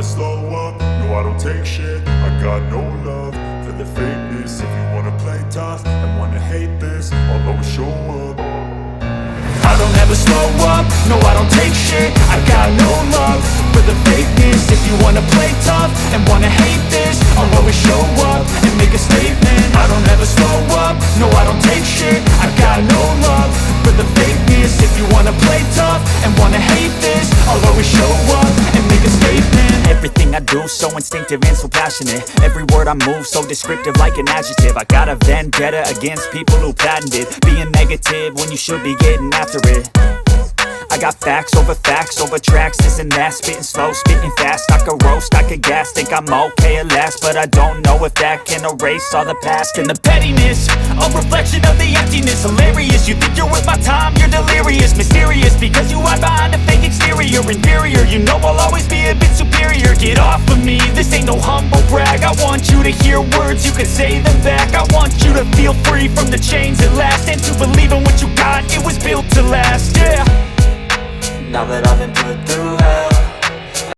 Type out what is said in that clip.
slow up, no I don't take shit. I got no love for the fakeness. If you wanna play tough and wanna hate this, I'll always show up. I don't ever slow up, no I don't take shit. I got no love for the fakeness. If you wanna play tough and wanna hate this, I'll always show up and make a statement. I don't ever slow up, no I don't take shit. I got no love for the fakeness. If you wanna play tough and wanna hate this, I'll always show up and make a statement. Everything I do so instinctive and so passionate. Every word I move so descriptive like an adjective. I got a vendetta against people who patented being negative when you should be getting after it. I got facts over tracks, this and that. Spitting slow, spitting fast, I could roast, I could gas. Think I'm okay at last, but I don't know if that can erase all the past. And the pettiness, a reflection of the emptiness. Hilarious, you think you're worth my time, you're delirious. Mysterious, because you hide behind a fake exterior. Inferior, you know I'll always be a bit superior. Get off of me, this ain't no humble brag. I want you to hear words, you can say them back. I want you to feel free from the chains at last, and to believe in what you got, it was built to last.